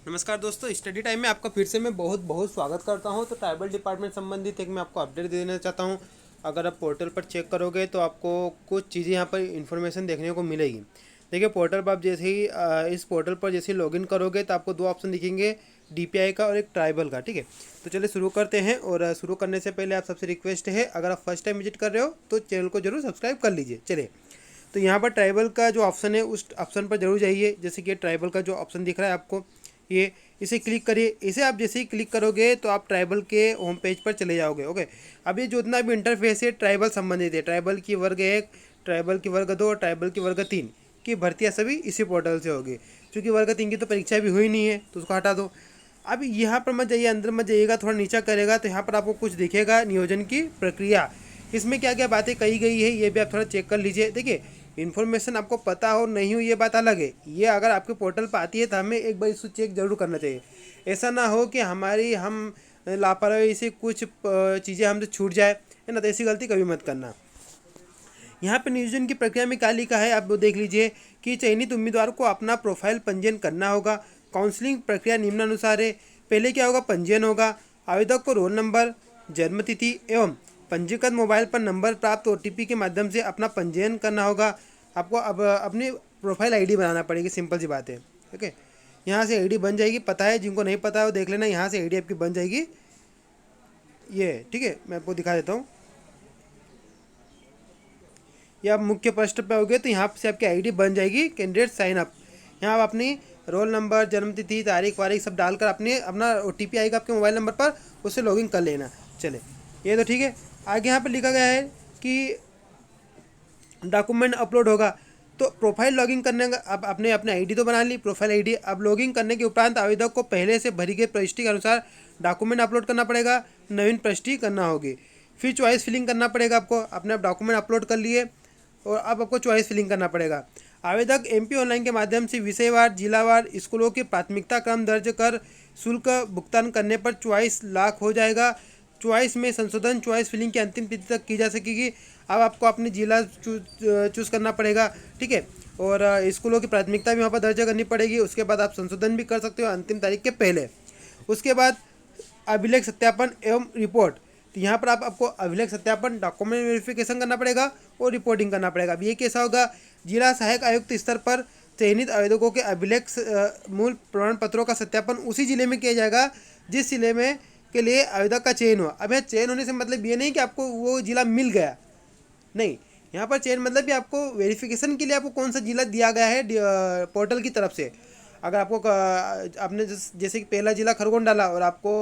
नमस्कार दोस्तों, study time में आपका फिर से मैं बहुत बहुत स्वागत करता हूं। तो ट्राइबल डिपार्टमेंट संबंधित एक मैं आपको अपडेट देना चाहता हूं। अगर आप पोर्टल पर चेक करोगे तो आपको कुछ चीज़ें यहाँ पर इन्फॉर्मेशन देखने को मिलेगी। देखिए, पोर्टल पर आप जैसे ही इस पोर्टल पर जैसे ही लॉगिन करोगे तो आपको दो ऑप्शन दिखेंगे, डीपीआई का और एक ट्राइबल का। ठीक है, तो चलिए शुरू करते हैं। और शुरू करने से पहले आप सबसे रिक्वेस्ट है, अगर आप फर्स्ट टाइम विजिट कर रहे हो तो चैनल को जरूर सब्सक्राइब कर लीजिए। चलिए, तो यहाँ पर ट्राइबल का जो ऑप्शन है उस ऑप्शन पर जरूर जाइए। जैसे कि ट्राइबल का जो ऑप्शन दिख रहा है आपको, ये इसे क्लिक करिए। इसे आप जैसे ही क्लिक करोगे तो आप ट्राइबल के होम पेज पर चले जाओगे। ओके, अब ये जितना भी इंटरफेस है ट्राइबल संबंधित है। ट्राइबल की वर्ग 1, ट्राइबल की वर्ग 2 और ट्राइबल की वर्ग 3 की भर्तियाँ सभी इसी पोर्टल से होगी। क्योंकि वर्ग 3 की तो परीक्षा भी हुई नहीं है तो उसको हटा दो। अब यहाँ पर मत जाइए, अंदर मत जाइएगा, थोड़ा नीचा करेगा तो यहाँ पर आपको कुछ दिखेगा, नियोजन की प्रक्रिया। इसमें क्या क्या बातें कही गई है ये भी आप थोड़ा चेक कर लीजिए। देखिए, इन्फॉर्मेशन आपको पता हो नहीं हो ये बात अलग है। ये अगर आपके पोर्टल पर आती है तो हमें एक बार इसको चेक जरूर करना चाहिए। ऐसा ना हो कि हम लापरवाही से कुछ चीज़ें हमसे छूट जाए, है ना। तो ऐसी गलती कभी मत करना। यहाँ पे नियोजन की प्रक्रिया में क्या लिखा है आप वो देख लीजिए कि चयनित उम्मीदवार को अपना प्रोफाइल पंजीयन करना होगा। काउंसलिंग प्रक्रिया निम्नानुसार है। पहले क्या होगा, पंजीयन होगा। आवेदक को रोल नंबर, जन्मतिथि एवं पंजीकृत मोबाइल पर नंबर प्राप्त ओटीपी के माध्यम से अपना पंजीयन करना होगा। आपको अब अपनी प्रोफाइल आईडी बनाना पड़ेगी, सिंपल सी बात है। ओके, यहाँ से आईडी बन जाएगी। पता है, जिनको नहीं पता है वो देख लेना, यहाँ से आईडी आपकी बन जाएगी। ये ठीक है, मैं आपको दिखा देता हूँ। या आप मुख्य पृष्ठ पे होगे तो यहाँ से आपकी आईडी बन जाएगी, कैंडिडेट साइन अप। यहाँ आप अपनी रोल नंबर, जन्मतिथि, तारीख वारीख सब डालकर अपना ओटीपी आएगा आपके मोबाइल नंबर पर, उससे लॉगिन कर लेना। चले, ये तो ठीक है। आगे यहाँ पर लिखा गया है कि डॉक्यूमेंट अपलोड होगा। तो प्रोफाइल लॉगिन करने का अब आपने अपने आईडी तो बना ली, प्रोफाइल आईडी। अब लॉगिन करने के उपरांत आवेदक को पहले से भरी गई प्रविष्टि के अनुसार डॉक्यूमेंट अपलोड करना पड़ेगा, नवीन प्रविष्टि करना होगी। फिर चॉइस फिलिंग करना पड़ेगा आपको। अपने आप डॉक्यूमेंट अपलोड कर लिए और अब आपको चॉइस फिलिंग करना पड़ेगा। आवेदक एमपी ऑनलाइन के माध्यम से विषयवार, जिलावार, स्कूलों के प्राथमिकता क्रम दर्ज कर शुल्क भुगतान करने पर चॉइस लॉक हो जाएगा। चॉइस में संशोधन चॉइस फिलिंग की अंतिम तिथि तक की जा सकेगी। अब आपको अपने जिला चूज़ करना पड़ेगा, ठीक है। और स्कूलों की प्राथमिकता भी वहाँ पर दर्ज करनी पड़ेगी। उसके बाद आप संशोधन भी कर सकते हो अंतिम तारीख के पहले। उसके बाद अभिलेख सत्यापन एवं रिपोर्ट। तो यहाँ पर आपको अभिलेख सत्यापन, डॉक्यूमेंट वेरिफिकेशन करना पड़ेगा और रिपोर्टिंग करना पड़ेगा। अब ये कैसा होगा, जिला सहायक आयुक्त स्तर पर चयनित आवेदकों के अभिलेख मूल प्रमाण पत्रों का सत्यापन उसी जिले में किया जाएगा जिस जिले में के लिए आवेदक का चयन हुआ। अब यहाँ चयन होने से मतलब ये नहीं कि आपको वो जिला मिल गया, नहीं। यहाँ पर चयन मतलब कि आपको वेरिफिकेशन के लिए आपको कौन सा जिला दिया गया है पोर्टल की तरफ से। अगर आपको आपने जैसे कि पहला जिला खरगोन डाला और आपको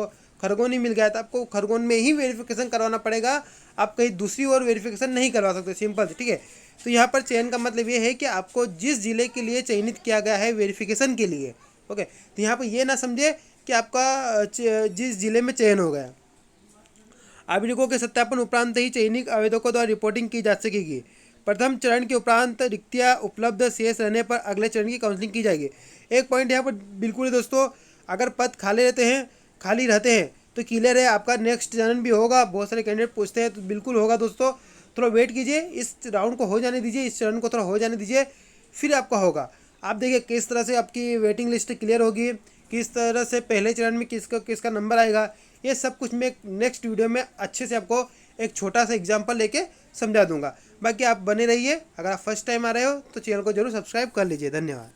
खरगोन ही मिल गया तो आपको खरगोन में ही वेरिफिकेशन करवाना पड़ेगा। आप कहीं दूसरी ओर वेरिफिकेशन नहीं करवा सकते, सिंपल, ठीक है। तो यहाँ पर चयन का मतलब ये है कि आपको जिस जिले के लिए चयनित किया गया है वेरिफिकेशन के लिए, ओके। तो यहाँ पर ये ना समझे कि आपका जिस जिले में चयन हो गया। आवेदकों के सत्यापन उपरांत ही चयनित आवेदकों द्वारा रिपोर्टिंग की जा सकेगी। प्रथम चरण के उपरांत रिक्तियाँ उपलब्ध शेष रहने पर अगले चरण की काउंसलिंग की जाएगी। एक पॉइंट यहाँ पर बिल्कुल ही दोस्तों, अगर पद खाली रहते हैं तो क्लियर है आपका नेक्स्ट चरण भी होगा। बहुत सारे कैंडिडेट पूछते हैं तो बिल्कुल होगा दोस्तों। थोड़ा वेट कीजिए, इस राउंड को हो जाने दीजिए, इस चरण को थोड़ा हो जाने दीजिए, फिर आपका होगा। आप देखिए किस तरह से आपकी वेटिंग लिस्ट क्लियर होगी, किस तरह से पहले चरण में किसका नंबर आएगा। ये सब कुछ मैं नेक्स्ट वीडियो में अच्छे से आपको एक छोटा सा एग्जांपल लेके समझा दूंगा। बाकी आप बने रहिए। अगर आप फर्स्ट टाइम आ रहे हो तो चैनल को जरूर सब्सक्राइब कर लीजिए। धन्यवाद।